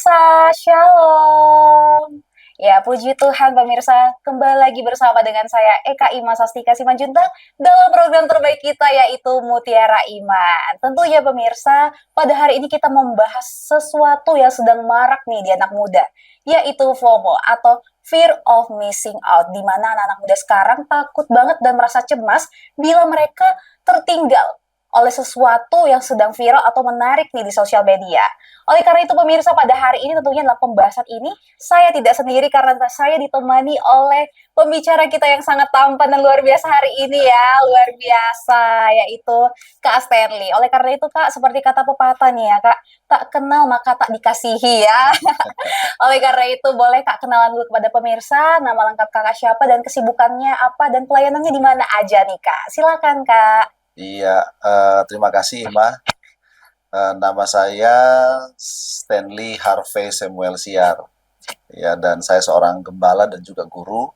pemirsa, Shalom. Ya, puji Tuhan pemirsa, kembali lagi bersama dengan saya Eka Ima Sastika Simanjuntak dalam program terbaik kita yaitu Mutiara Iman. Tentunya pemirsa, pada hari ini kita membahas sesuatu yang sedang marak nih di anak muda, yaitu FOMO atau Fear of Missing Out, di mana anak-anak muda sekarang takut banget dan merasa cemas bila mereka tertinggal oleh sesuatu yang sedang viral atau menarik nih di sosial media. Oleh karena itu pemirsa, pada hari ini tentunya dalam pembahasan ini saya tidak sendiri karena saya ditemani oleh pembicara kita yang sangat tampan dan luar biasa hari ini ya, luar biasa, yaitu Kak Stanley. Oleh karena itu Kak, seperti kata pepatah nih ya Kak, tak kenal maka tak dikasihi ya. Oleh karena itu boleh Kak kenalan dulu kepada pemirsa, nama lengkap Kakak siapa dan kesibukannya apa dan pelayanannya di mana aja nih Kak. Silakan Kak. Iya, terima kasih Ima. Nama saya Stanley Harvey Samuel Siar. Ya, dan saya seorang gembala dan juga guru,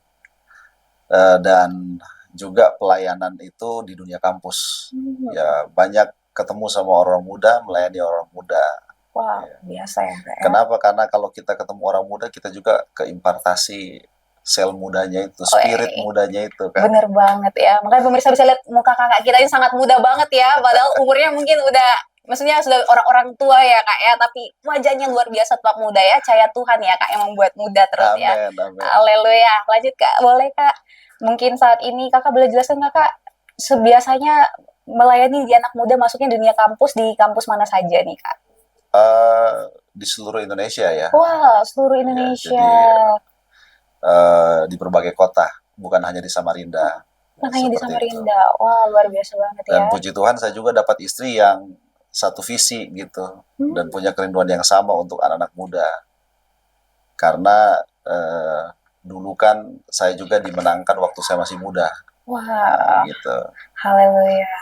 dan juga pelayanan itu di dunia kampus. Ya, banyak ketemu sama orang muda, melayani orang muda. Wah, biasa ya Kak ya. Kenapa? Karena kalau kita ketemu orang muda, kita juga keimpartasi sel mudanya itu, spirit mudanya itu kan. Bener banget ya. Makanya pemirsa bisa lihat muka kakak kita ini sangat muda banget ya. Padahal umurnya mungkin udah, maksudnya sudah orang-orang tua ya Kak ya. Tapi wajahnya luar biasa tetap muda ya. Cahaya Tuhan ya Kak yang membuat muda terus ya. Amin. Haleluya. Lanjut Kak, boleh Kak. Mungkin saat ini kakak boleh jelaskan Kakak sebiasanya melayani di anak muda masuknya dunia kampus di kampus mana saja nih Kak? Di seluruh Indonesia ya. Wah, seluruh Indonesia. Ya, jadi di berbagai kota, bukan hanya di Samarinda. Bukan hanya di Samarinda. Itu. Wah, luar biasa banget ya. Dan puji Tuhan saya juga dapat istri yang satu visi gitu, dan punya kerinduan yang sama untuk anak-anak muda. Karena dulu kan saya juga dimenangkan waktu saya masih muda. Wah, gitu. Haleluya.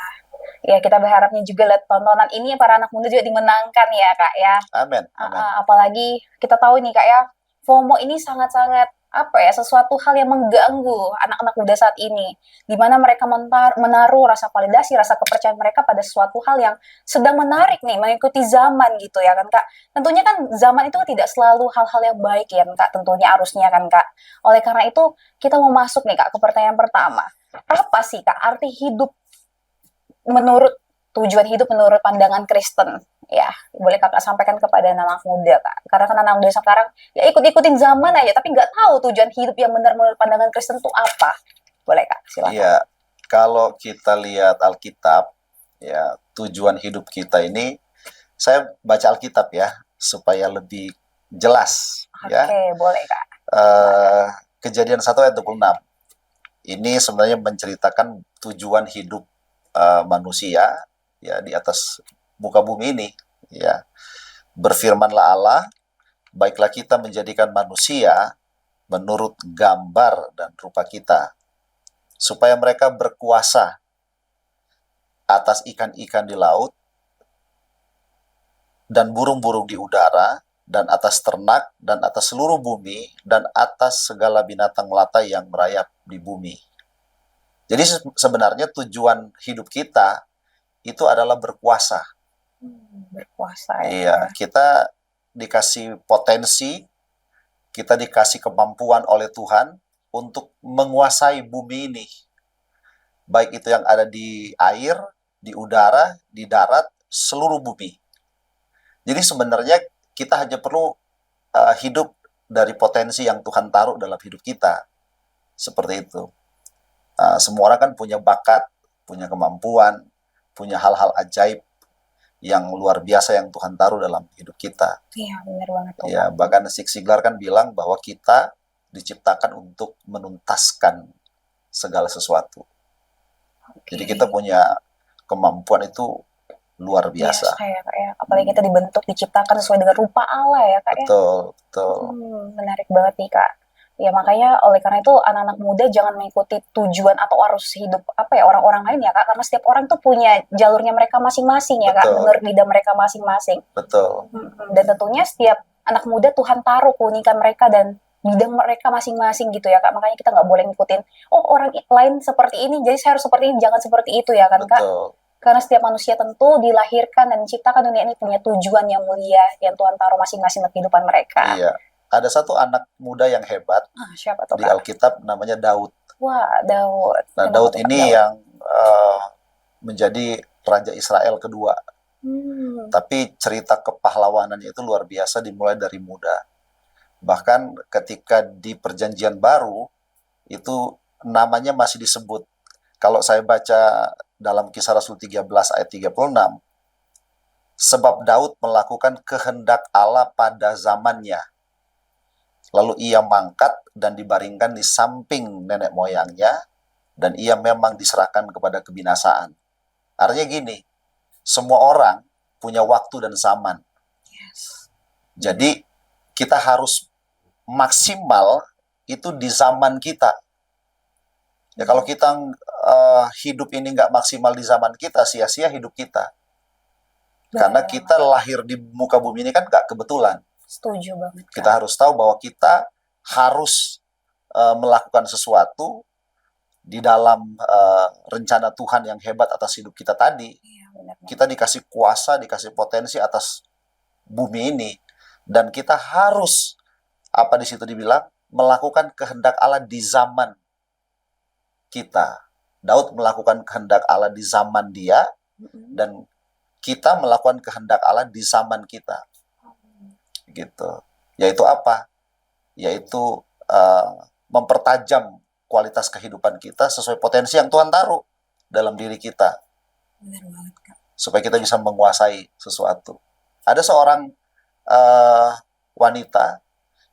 Ya, kita berharapnya juga lihat tontonan ini para anak muda juga dimenangkan ya Kak ya. Amin. Apalagi kita tahu nih Kak ya, FOMO ini sangat-sangat sesuatu hal yang mengganggu anak-anak muda saat ini, di mana mereka menaruh rasa validasi, rasa kepercayaan mereka pada sesuatu hal yang sedang menarik nih, mengikuti zaman gitu ya kan Kak. Tentunya kan zaman itu tidak selalu hal-hal yang baik ya Kak, tentunya harusnya kan Kak. Oleh karena itu kita mau masuk nih Kak ke pertanyaan pertama. Apa sih Kak arti hidup menurut tujuan hidup menurut pandangan Kristen? Ya, boleh Kakak sampaikan kepada anak muda Kak. Karena kan anak muda sekarang ya ikut-ikutin zaman aja, tapi nggak tahu tujuan hidup yang benar menurut pandangan Kristen itu apa. Boleh Kak, silakan. Iya, kalau kita lihat Alkitab, ya tujuan hidup kita ini, saya baca Alkitab ya, supaya lebih jelas. Oke, boleh Kak. Kejadian 1 ayat 26. Ini sebenarnya menceritakan tujuan hidup manusia ya di atas muka bumi ini ya. Berfirmanlah Allah, baiklah kita menjadikan manusia menurut gambar dan rupa kita, supaya mereka berkuasa atas ikan-ikan di laut dan burung-burung di udara dan atas ternak dan atas seluruh bumi dan atas segala binatang melata yang merayap di bumi. Jadi sebenarnya tujuan hidup kita itu adalah berkuasa. Berkuasa ya. Iya, kita dikasih potensi, kita dikasih kemampuan oleh Tuhan untuk menguasai bumi ini. Baik itu yang ada di air, di udara, di darat, seluruh bumi. Jadi sebenarnya kita hanya perlu hidup dari potensi yang Tuhan taruh dalam hidup kita. Seperti itu. Semua orang kan punya bakat, punya kemampuan, punya hal-hal ajaib yang luar biasa yang Tuhan taruh dalam hidup kita. Iya, benar banget. Ya, bahkan Zig Ziglar kan bilang bahwa kita diciptakan untuk menuntaskan segala sesuatu. Jadi kita punya kemampuan itu luar biasa. Biasa ya Kak ya. Apalagi kita dibentuk, diciptakan sesuai dengan rupa Allah ya Kak ya. Betul. Menarik banget nih Kak. Ya makanya oleh karena itu anak-anak muda jangan mengikuti tujuan atau arus hidup orang-orang lain ya Kak, karena setiap orang tuh punya jalurnya mereka masing-masing ya Kak, menurut lidah mereka masing-masing. Betul. Dan tentunya setiap anak muda Tuhan taruh keunikan mereka dan bidang mereka masing-masing gitu ya Kak. Makanya kita nggak boleh ngikutin orang lain seperti ini, jadi saya harus seperti ini, jangan seperti itu ya kan Kak. Karena setiap manusia tentu dilahirkan dan diciptakan dunia ini punya tujuan yang mulia yang Tuhan taruh masing-masing dalam kehidupan mereka. Iya. Ada satu anak muda yang hebat Siapa tuh di Kak? Alkitab namanya Daud. Wah, Daud. Nah, Kenapa Daud tuh Kak ini Daud? yang menjadi Raja Israel kedua. Tapi cerita kepahlawanannya itu luar biasa dimulai dari muda. Bahkan ketika di Perjanjian Baru, itu namanya masih disebut. Kalau saya baca dalam Kisah Rasul 13 ayat 36, sebab Daud melakukan kehendak Allah pada zamannya. Lalu ia mangkat dan dibaringkan di samping nenek moyangnya, dan ia memang diserahkan kepada kebinasaan. Artinya gini, semua orang punya waktu dan zaman. Jadi kita harus maksimal itu di zaman kita. Ya kalau kita hidup ini nggak maksimal di zaman kita, sia-sia hidup kita. Karena kita lahir di muka bumi ini kan nggak kebetulan. Setuju banget. Kak. Kita harus tahu bahwa kita harus melakukan sesuatu di dalam rencana Tuhan yang hebat atas hidup kita tadi. Kita dikasih kuasa, dikasih potensi atas bumi ini, dan kita harus apa di situ dibilang melakukan kehendak Allah di zaman kita. Daud melakukan kehendak Allah di zaman dia, dan kita melakukan kehendak Allah di zaman kita. Gitu. Yaitu apa? Yaitu mempertajam kualitas kehidupan kita sesuai potensi yang Tuhan taruh dalam diri kita. Benar banget, Kak. Supaya kita bisa menguasai sesuatu. Ada seorang wanita,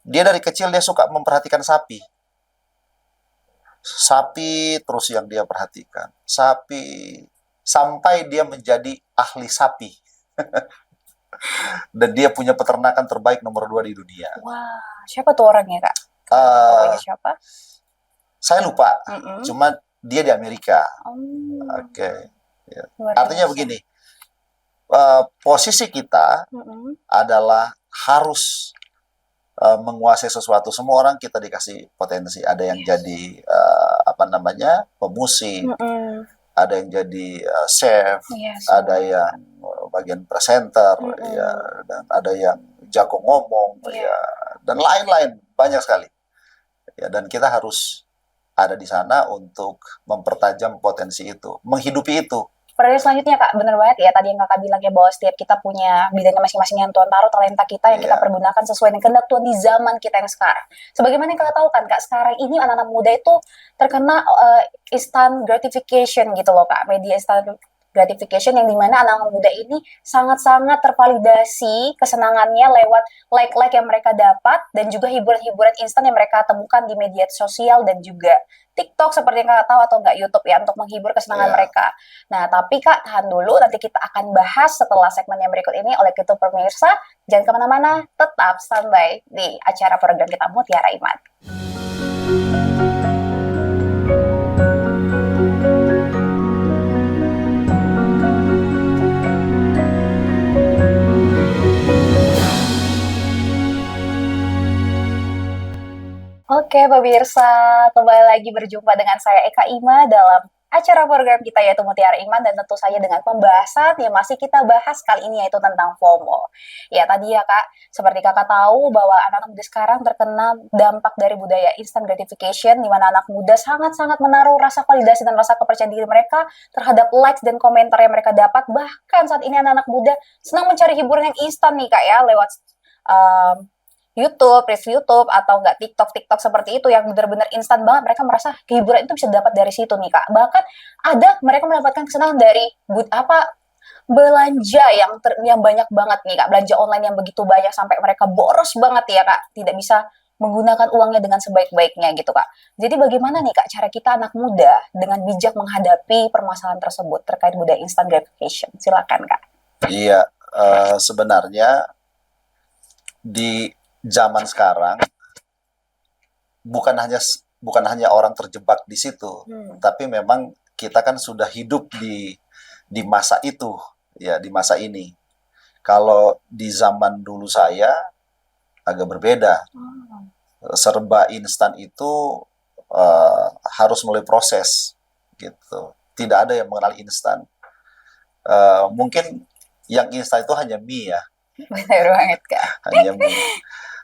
dia dari kecil dia suka memperhatikan sapi. Sapi terus yang dia perhatikan. Sapi sampai dia menjadi ahli sapi. Dan dia punya peternakan terbaik nomor 2 di dunia. Wah, siapa tuh orangnya, Kak? Siapa? Saya lupa. Cuma dia di Amerika. Oke. Ya. Artinya begini, posisi kita adalah harus menguasai sesuatu. Semua orang kita dikasih potensi. Ada yang jadi pemusik, ada yang jadi chef, ada yang bagian presenter, ya, dan ada yang jago ngomong, ya, dan lain-lain, banyak sekali. Ya, dan kita harus ada di sana untuk mempertajam potensi itu, menghidupi itu. Pertanyaan selanjutnya Kak, bener banget ya tadi yang Kakak bilang ya bahwa setiap kita punya bidangnya masing-masing yang Tuhan taruh, talenta kita yang kita pergunakan sesuai dengan kehendak Tuhan di zaman kita yang sekarang. Sebagaimana yang Kakak tahu kan Kak, sekarang ini anak-anak muda itu terkena instant gratification gitu loh Kak, media instant gratification yang dimana anak-anak muda ini sangat-sangat tervalidasi kesenangannya lewat like-like yang mereka dapat dan juga hiburan-hiburan instan yang mereka temukan di media sosial dan juga TikTok seperti yang Kakak tahu atau enggak YouTube ya untuk menghibur kesenangan mereka. Nah, tapi Kak, tahan dulu, nanti kita akan bahas setelah segmen yang berikut ini. Oleh itu pemirsa, jangan kemana-mana, tetap standby di acara program kita Mutiara Iman. Oke, pemirsa, kembali lagi berjumpa dengan saya Eka Ima dalam acara program kita yaitu Mutiara Iman, dan tentu saja dengan pembahasan yang masih kita bahas kali ini yaitu tentang FOMO. Ya tadi ya Kak, seperti Kakak tahu bahwa anak-anak muda sekarang terkena dampak dari budaya instant gratification di mana anak muda sangat-sangat menaruh rasa validasi dan rasa kepercayaan diri mereka terhadap likes dan komentar yang mereka dapat. Bahkan saat ini anak-anak muda senang mencari hiburan yang instan nih Kak ya lewat YouTube, review YouTube, atau enggak TikTok seperti itu yang benar-benar instan banget. Mereka merasa hiburan itu bisa dapat dari situ nih Kak. Bahkan ada mereka mendapatkan kesenangan dari belanja yang banyak banget nih Kak. Belanja online yang begitu banyak sampai mereka boros banget ya Kak. Tidak bisa menggunakan uangnya dengan sebaik-baiknya gitu Kak. Jadi bagaimana nih Kak cara kita anak muda dengan bijak menghadapi permasalahan tersebut terkait budaya instant gratification? Silakan Kak. Iya, sebenarnya di zaman sekarang bukan hanya orang terjebak di situ, tapi memang kita kan sudah hidup di masa itu, ya, di masa ini. Kalau di zaman dulu saya agak berbeda, serba instan itu harus melalui proses, gitu. Tidak ada yang mengenal instan. Mungkin yang instan itu hanya mie ya, Bener banget, Kak. hanya mie.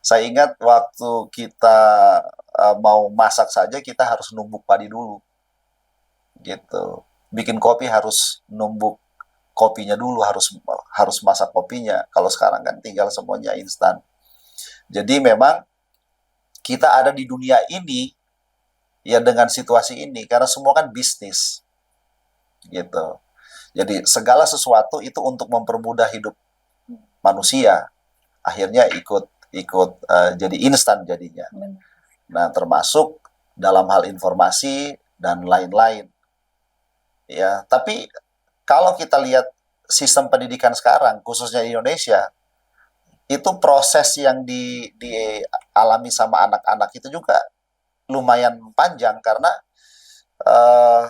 Saya ingat waktu kita mau masak saja kita harus numbuk padi dulu, gitu. Bikin kopi harus numbuk kopinya dulu, harus harus masak kopinya. Kalau sekarang kan tinggal semuanya instan. Jadi memang kita ada di dunia ini ya dengan situasi ini karena semua kan bisnis, gitu. Jadi segala sesuatu itu untuk mempermudah hidup manusia, akhirnya ikut ikut jadi instan jadinya. Bener. Nah, termasuk dalam hal informasi dan lain-lain. Ya, tapi kalau kita lihat sistem pendidikan sekarang, khususnya di Indonesia, itu proses yang dialami sama anak-anak itu juga lumayan panjang karena eh,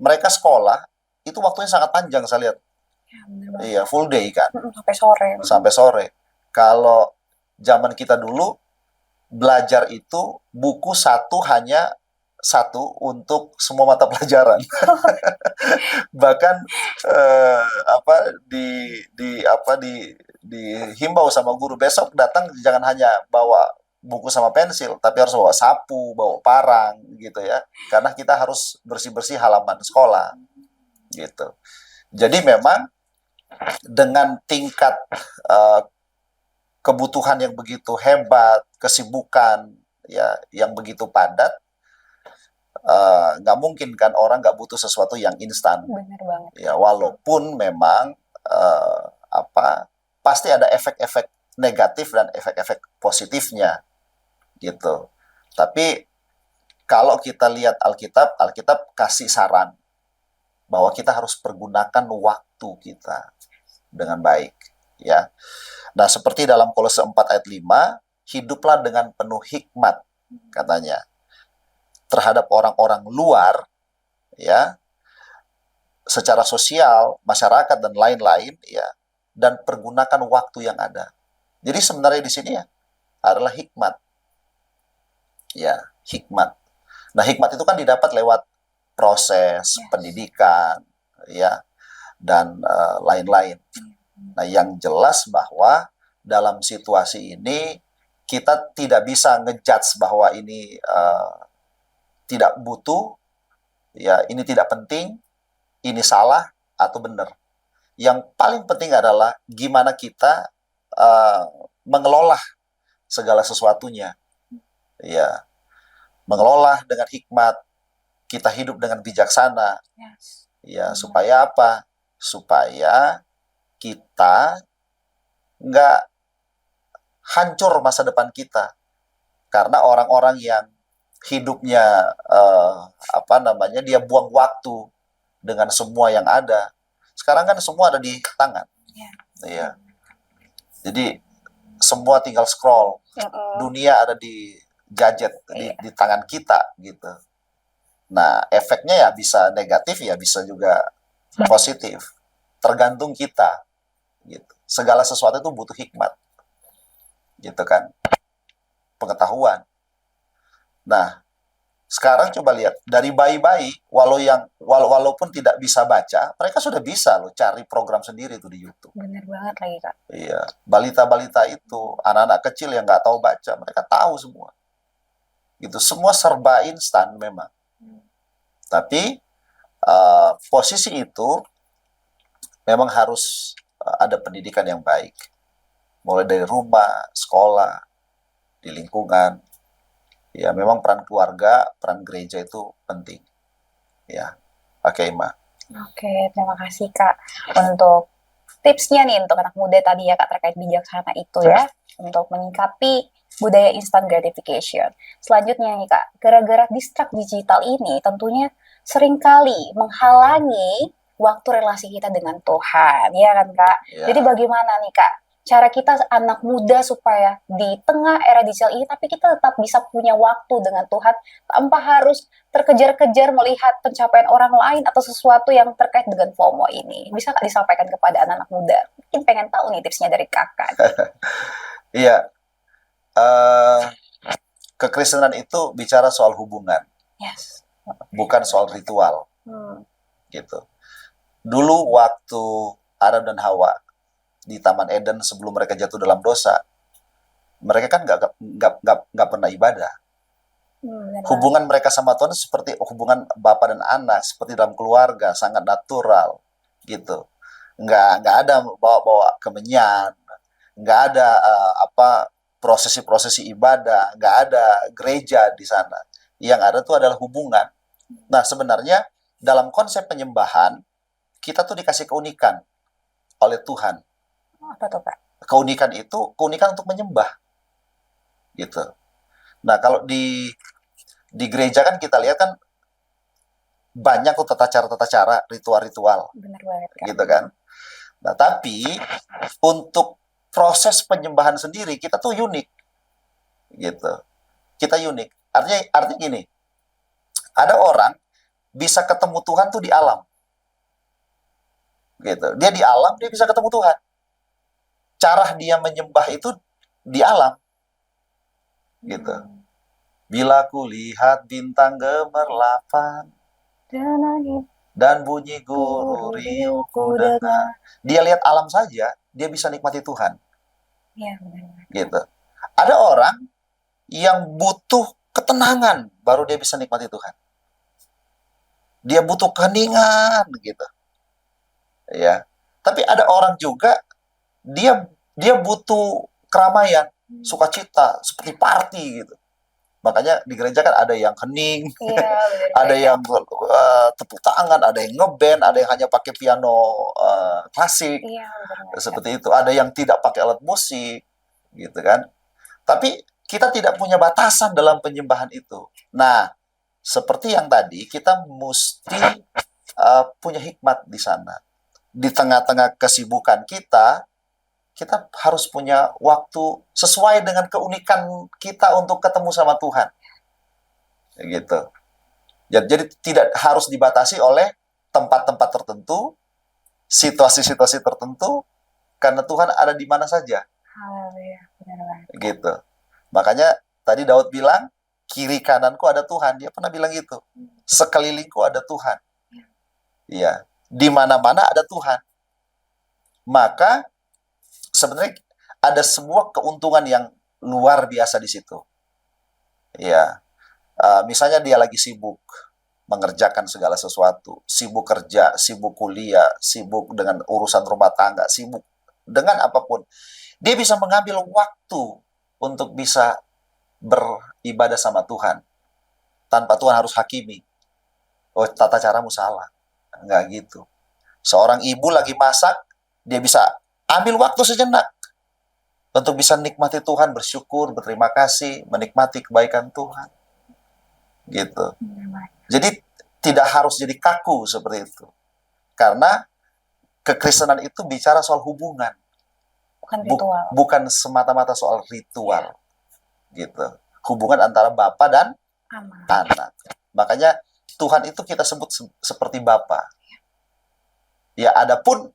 mereka sekolah itu waktunya sangat panjang saya lihat. Ya, bener banget. Iya, full day kan, Sampai sore. sampai sore. Kalau zaman kita dulu belajar itu buku satu hanya satu untuk semua mata pelajaran. Bahkan eh, apa dihimbau sama guru besok datang jangan hanya bawa buku sama pensil, tapi harus bawa sapu, bawa parang gitu ya. Karena kita harus bersih-bersih halaman sekolah gitu. Jadi memang dengan tingkat eh, kebutuhan yang begitu hebat, kesibukan ya yang begitu padat, nggak mungkin kan orang nggak butuh sesuatu yang instan. Bener banget. Ya walaupun memang pasti ada efek-efek negatif dan efek-efek positifnya gitu. Tapi kalau kita lihat Alkitab, Alkitab kasih saran bahwa kita harus pergunakan waktu kita dengan baik ya. Nah, seperti dalam Kolose 4 ayat 5, hiduplah dengan penuh hikmat katanya terhadap orang-orang luar ya, secara sosial, masyarakat dan lain-lain ya, dan pergunakan waktu yang ada. Jadi sebenarnya di sini ya adalah hikmat. Ya, hikmat. Nah, hikmat itu kan didapat lewat proses pendidikan ya dan lain-lain. Nah, yang jelas bahwa dalam situasi ini kita tidak bisa ngejudge bahwa ini tidak butuh, ya ini tidak penting, ini salah atau benar. Yang paling penting adalah gimana kita mengelola segala sesuatunya, ya mengelola dengan hikmat, kita hidup dengan bijaksana, ya supaya apa? Supaya kita nggak hancur masa depan kita karena orang-orang yang hidupnya dia buang waktu dengan semua yang ada. Sekarang kan semua ada di tangan, ya. Jadi semua tinggal scroll, dunia ada di gadget, di tangan kita gitu. Nah, efeknya ya bisa negatif ya bisa juga positif, tergantung kita gitu. Segala sesuatu itu butuh hikmat gitu kan, pengetahuan. Nah, sekarang coba lihat dari bayi-bayi walaupun tidak bisa baca, mereka sudah bisa loh cari program sendiri tuh di YouTube. Bener banget lagi, Kak. Iya, balita-balita itu, anak-anak kecil yang nggak tahu baca, mereka tahu semua. Gitu, semua serba instan memang. Tapi posisi itu memang harus ada pendidikan yang baik. Mulai dari rumah, sekolah, di lingkungan. Ya, memang peran keluarga, peran gereja itu penting. Ya, pakai Ima. Oke, terima kasih Kak untuk tipsnya nih untuk anak muda tadi ya Kak terkait bijaksana itu ya untuk menyikapi budaya instant gratification. Selanjutnya nih Kak, gara-gara distrak digital ini tentunya seringkali menghalangi waktu relasi kita dengan Tuhan, ya kan Kak? Ya. Jadi bagaimana nih Kak cara kita anak muda supaya di tengah era digital ini tapi kita tetap bisa punya waktu dengan Tuhan tanpa harus terkejar-kejar melihat pencapaian orang lain atau sesuatu yang terkait dengan FOMO ini. Bisa Kak disampaikan kepada anak-anak muda? Mungkin pengen tahu nih tipsnya dari Kakak. Iya. Kekristenan itu bicara soal hubungan. Yes. Bukan soal ritual. Gitu. Dulu waktu Adam dan Hawa di Taman Eden sebelum mereka jatuh dalam dosa, mereka kan nggak pernah ibadah. Benar banget. Hubungan mereka sama Tuhan seperti hubungan bapak dan anak, seperti dalam keluarga, sangat natural, gitu. Nggak ada bawa-bawa kemenyan, nggak ada prosesi-prosesi ibadah, nggak ada gereja di sana. Yang ada tuh adalah hubungan. Nah, sebenarnya dalam konsep penyembahan, kita tuh dikasih keunikan oleh Tuhan. Apa tuh, Kak? Keunikan itu keunikan untuk menyembah, gitu. Nah, kalau di gereja kan kita lihat kan banyak tuh tata cara, ritual-ritual, Benar banget, Kak. gitu kan. Nah, tapi untuk proses penyembahan sendiri kita tuh unik, gitu. Kita unik. Artinya gini, ada orang bisa ketemu Tuhan tuh di alam, gitu. Dia di alam, dia bisa ketemu Tuhan. Cara dia menyembah itu di alam, gitu. Bila ku lihat bintang gemerlapan dan bunyi guru riuh ku dengar. Dia lihat alam saja, dia bisa nikmati Tuhan. Iya, benar. Gitu. Ada orang yang butuh ketenangan, baru dia bisa nikmati Tuhan. Dia butuh keheningan, gitu. Ya. Tapi ada orang juga, dia butuh keramaian, sukacita, seperti party, gitu. Makanya di gereja kan ada yang hening, Iya, ada yang tepuk tangan, ada yang ngeband, ada yang hanya pakai piano klasik, Iya, benar. seperti itu. Ada yang tidak pakai alat musik, gitu kan. Tapi kita tidak punya batasan dalam penyembahan itu. Nah, seperti yang tadi, kita mesti punya hikmat di sana. Di tengah-tengah kesibukan kita harus punya waktu sesuai dengan keunikan kita untuk ketemu sama Tuhan. Gitu. Jadi tidak harus dibatasi oleh tempat-tempat tertentu, situasi-situasi tertentu, karena Tuhan ada di mana saja. Haleluya, benar banget. Gitu. Makanya tadi Daud bilang, kiri kananku ada Tuhan. Dia pernah bilang gitu. Sekelilingku ada Tuhan. Iya. Di mana-mana ada Tuhan. Maka sebenarnya ada sebuah keuntungan yang luar biasa di situ. Ya, misalnya dia lagi sibuk mengerjakan segala sesuatu, sibuk kerja, sibuk kuliah, sibuk dengan urusan rumah tangga, sibuk dengan apapun. Dia bisa mengambil waktu untuk bisa beribadah sama Tuhan. Tanpa Tuhan harus hakimi. Oh, tata caramu salah. Enggak gitu. Seorang ibu lagi masak, dia bisa ambil waktu sejenak untuk bisa nikmati Tuhan, bersyukur, berterima kasih, menikmati kebaikan Tuhan. Gitu. Jadi tidak harus jadi kaku seperti itu. Karena kekristenan itu bicara soal hubungan. Bukan ritual. Bukan semata-mata soal ritual. Gitu. Hubungan antara Bapa dan anak. Makanya Tuhan itu kita sebut seperti Bapa. Ya, adapun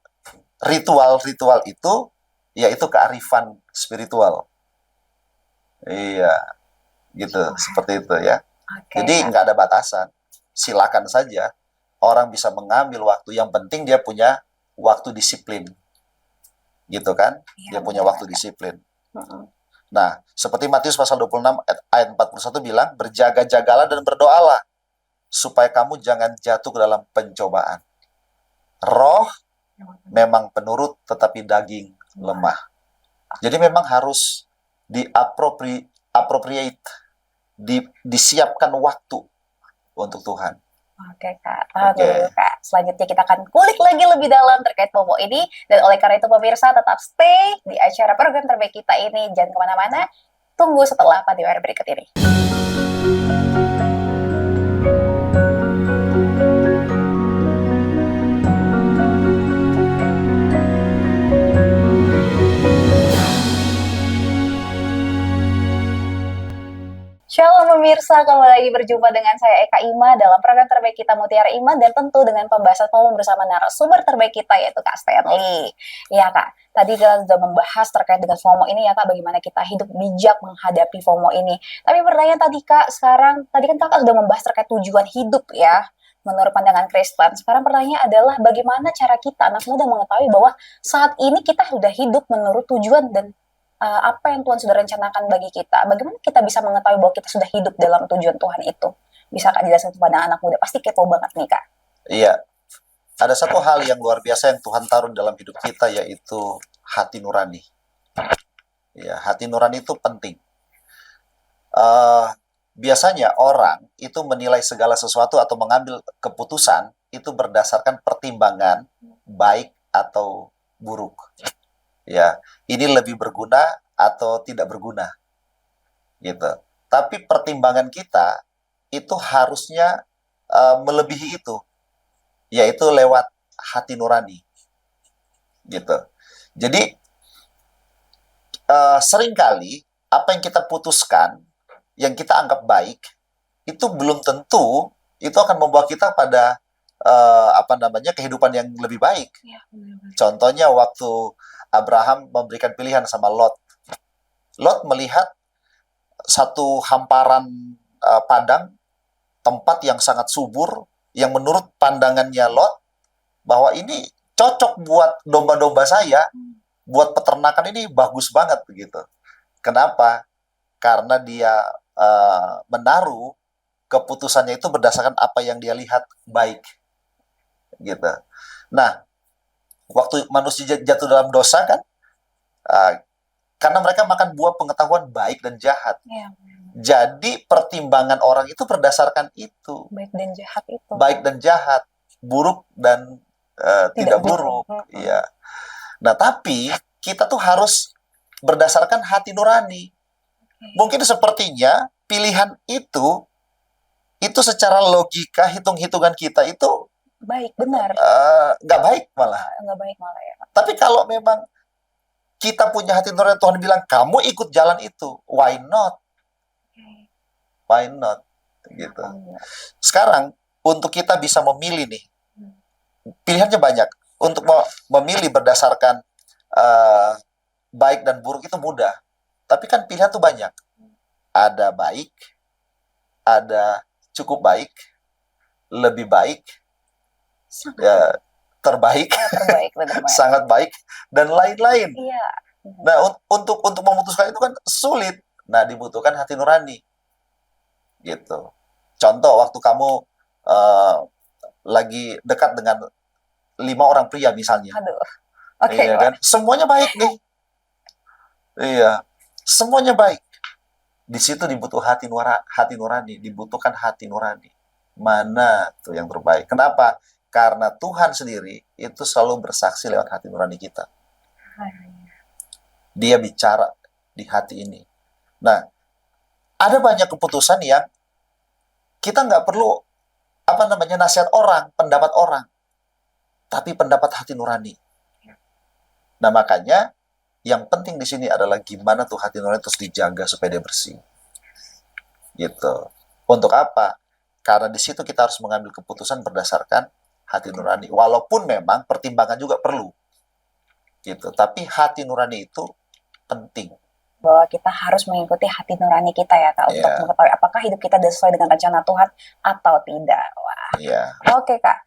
ritual-ritual itu, yaitu kearifan spiritual. Iya, gitu, seperti itu ya. Jadi nggak ada batasan. Silakan saja. Orang bisa mengambil waktu. Yang penting dia punya waktu disiplin. Gitu kan? Dia punya waktu disiplin. Nah, seperti Matius pasal 26 ayat 41 bilang, berjaga-jagalah dan berdoalah, supaya kamu jangan jatuh ke dalam pencobaan. Roh memang penurut, tetapi daging lemah. Jadi memang harus appropriate, disiapkan waktu untuk Tuhan. Oke, Kak. Dulu, Kak. Selanjutnya kita akan kulik lagi lebih dalam terkait FOMO ini. Dan oleh karena itu pemirsa tetap stay di acara program terbaik kita ini. Jangan kemana-mana. Tunggu setelah padiwara berikut ini. Shalom pemirsa, kembali lagi berjumpa dengan saya Eka Ima dalam program terbaik kita Mutiara Iman dan tentu dengan pembahasan FOMO bersama narasumber terbaik kita yaitu Kak Stanley. Ya Kak, tadi kita sudah membahas terkait dengan FOMO ini ya Kak, bagaimana kita hidup bijak menghadapi FOMO ini. Tapi pertanyaan tadi Kak, sekarang tadi kan Kakak sudah membahas terkait tujuan hidup ya. menurut pandangan Kristen. Sekarang pertanyaannya adalah bagaimana cara kita anak muda mengetahui bahwa saat ini kita sudah hidup menurut tujuan dan apa yang Tuhan sudah rencanakan bagi kita. Bagaimana kita bisa mengetahui bahwa kita sudah hidup dalam tujuan Tuhan itu? Bisa Kak jelaskan kepada anak muda? Pasti kepo banget nih Kak. Iya, ada satu hal yang luar biasa yang Tuhan taruh dalam hidup kita, yaitu hati nurani. Ya, hati nurani itu penting. Eh, Biasanya orang itu menilai segala sesuatu atau mengambil keputusan itu berdasarkan pertimbangan baik atau buruk. Ya, ini lebih berguna atau tidak berguna, gitu. Tapi pertimbangan kita itu harusnya melebihi itu, yaitu lewat hati nurani, gitu. Jadi seringkali apa yang kita putuskan, yang kita anggap baik, itu belum tentu itu akan membawa kita pada kehidupan yang lebih baik. Ya, benar-benar. Contohnya waktu Abraham memberikan pilihan sama Lot. Lot melihat satu hamparan padang, tempat yang sangat subur, yang menurut pandangannya Lot bahwa ini cocok buat domba-domba saya, buat peternakan ini bagus banget begitu. Kenapa? Karena dia menaruh keputusannya itu berdasarkan apa yang dia lihat baik, gitu. Nah, waktu manusia jatuh dalam dosa kan, uh, karena mereka makan buah pengetahuan baik dan jahat. Ya, Jadi pertimbangan orang itu berdasarkan itu, baik dan jahat itu. baik dan jahat, buruk dan tidak buruk. Iya. Nah, tapi kita tuh harus berdasarkan hati nurani. Mungkin sepertinya pilihan itu secara logika, hitung-hitungan kita itu Baik, benar. nggak baik malah. Nggak baik malah ya. Tapi kalau memang kita punya hati nurani, Tuhan bilang kamu ikut jalan itu, why not? Why not? Gitu. Sekarang untuk kita bisa memilih nih, pilihannya banyak. Untuk memilih berdasarkan baik dan buruk itu mudah. Tapi kan pilihan tuh banyak. Ada baik, ada cukup baik, lebih baik, ya, terbaik, terbaik, benar. sangat baik, dan lain-lain. Iya. Nah, untuk memutuskan itu kan sulit. Nah, dibutuhkan hati nurani. Gitu. Contoh, waktu kamu lagi dekat dengan 5 orang pria misalnya. Aduh. Oke, iya kan? Semuanya baik nih. Iya. Semuanya baik. Di situ dibutuhkan hati nurani, dibutuhkan hati nurani. Mana tuh yang terbaik? Kenapa? Karena Tuhan sendiri itu selalu bersaksi lewat hati nurani kita. Dia bicara di hati ini. Nah, ada banyak keputusan yang kita nggak perlu nasihat orang, pendapat orang, tapi pendapat hati nurani. Nah, makanya yang penting di sini adalah gimana tuh hati nurani terus dijaga supaya dia bersih. Gitu. Untuk apa? Karena di situ kita harus mengambil keputusan berdasarkan hati nurani. Walaupun memang pertimbangan juga perlu. Gitu. Tapi hati nurani itu penting. Bahwa kita harus mengikuti hati nurani kita ya Kak, untuk mengetahui apakah hidup kita sesuai dengan rencana Tuhan atau tidak. Wah. Oke Kak,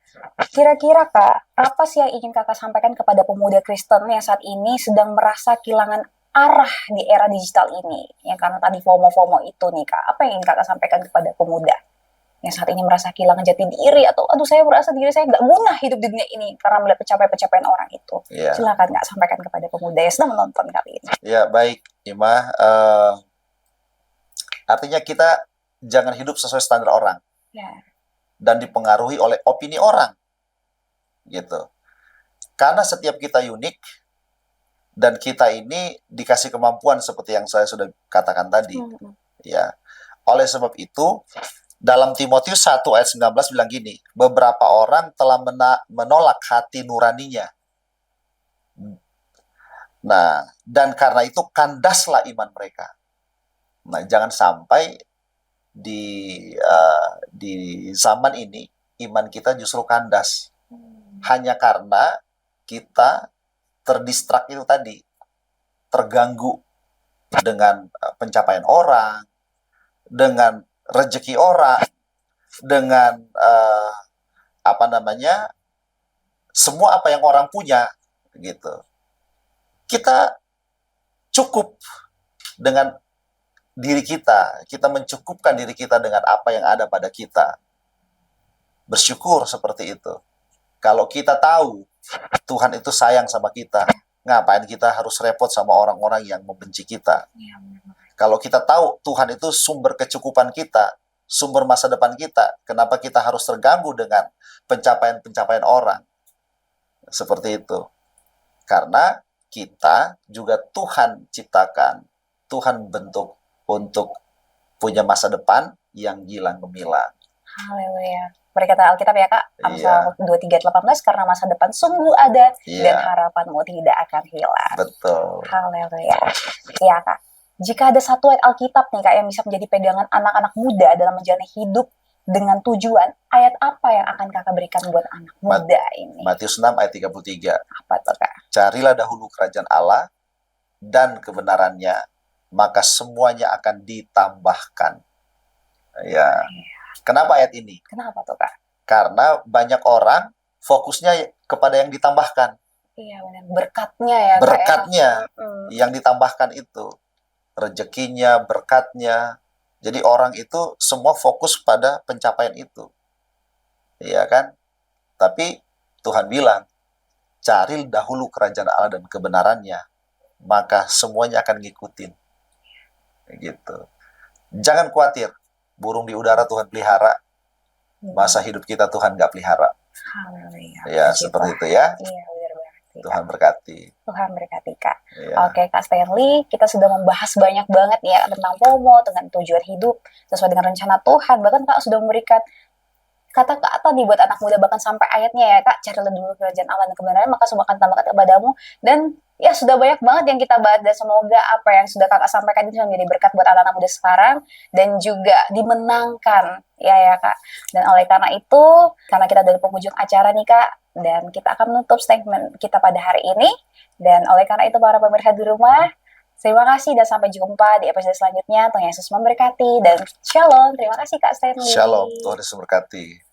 kira-kira Kak, apa sih yang ingin Kakak sampaikan kepada pemuda Kristen yang saat ini sedang merasa kehilangan arah di era digital ini? Ya, karena tadi FOMO-FOMO itu nih Kak, apa yang ingin Kakak sampaikan kepada pemuda yang saat ini merasa kehilangan jati diri, atau aduh saya merasa diri saya nggak guna hidup di dunia ini karena melihat pencapaian-pencapaian orang itu. Silakan Kak, sampaikan kepada pemuda yang sedang menonton kali ini. Ya, baik Ima. Artinya kita jangan hidup sesuai standar orang. Dan dipengaruhi oleh opini orang. Gitu. Karena setiap kita unik, dan kita ini dikasih kemampuan seperti yang saya sudah katakan tadi. Ya. Oleh sebab itu, dalam Timotius 1 ayat 19 bilang gini, beberapa orang telah menolak hati nuraninya. Nah, dan karena itu kandaslah iman mereka. Nah, jangan sampai di zaman ini iman kita justru kandas. Hanya karena kita terdistrak itu tadi, terganggu dengan pencapaian orang, dengan rezeki orang, dengan semua apa yang orang punya gitu. Kita cukup dengan diri kita mencukupkan diri kita dengan apa yang ada pada kita. Bersyukur seperti itu. Kalau kita tahu Tuhan itu sayang sama kita, ngapain kita harus repot sama orang-orang yang membenci kita? Iya, benar. Kalau kita tahu Tuhan itu sumber kecukupan kita, sumber masa depan kita, kenapa kita harus terganggu dengan pencapaian-pencapaian orang? Seperti itu. Karena kita juga Tuhan ciptakan, Tuhan bentuk untuk punya masa depan yang gilang gemilang. Haleluya. Berkata Alkitab ya Kak, Iya, Amsal 23:18, karena masa depan sungguh ada dan iya, harapanmu tidak akan hilang. betul. Haleluya. Iya Kak, jika ada satu ayat Alkitab nih Kak yang bisa menjadi pegangan anak-anak muda dalam menjalani hidup dengan tujuan, ayat apa yang akan Kakak berikan buat anak muda ini? Matius 6 ayat 33. Apa tuh Kak? Carilah dahulu kerajaan Allah dan kebenarannya, maka semuanya akan ditambahkan. Ya. Kenapa ayat ini? Kenapa tuh Kak? Karena banyak orang fokusnya kepada yang ditambahkan. Iya benar, berkatnya ya Kak ya. Berkatnya Mm. yang ditambahkan itu. Rezekinya, berkatnya. Jadi orang itu semua fokus pada pencapaian itu. Iya kan? Tapi Tuhan bilang, cari dahulu kerajaan Allah dan kebenarannya, maka semuanya akan ngikutin. Gitu. Jangan khawatir, burung di udara Tuhan pelihara, masa hidup kita Tuhan nggak pelihara. Haleluya. Ya, Puji seperti Tuhan. itu ya. Iya benar banget sih, Kak. Tuhan berkati. Tuhan berkati Kak. Ya. Oke Kak Stanley, kita sudah membahas banyak banget ya tentang FOMO, tentang tujuan hidup sesuai dengan rencana Tuhan. Bahkan Kak sudah memberikan kata-kata nih buat anak muda, bahkan sampai ayatnya ya Kak, carilah dulu kerajaan Allah dan kebenaran, maka semua akan tambahkan kepadamu. Dan ya sudah banyak banget yang kita bahas, dan semoga apa yang sudah Kakak sampaikan itu menjadi berkat buat anak-anak muda sekarang dan juga dimenangkan ya Kak. Dan oleh karena itu, karena kita dari penghujung acara nih Kak, dan kita akan menutup statement kita pada hari ini. Dan oleh karena itu para pemirsa di rumah, terima kasih dan sampai jumpa di episode selanjutnya. Tuhan Yesus memberkati dan shalom. Terima kasih Kak Stanley. Shalom, Tuhan Yesus berkati.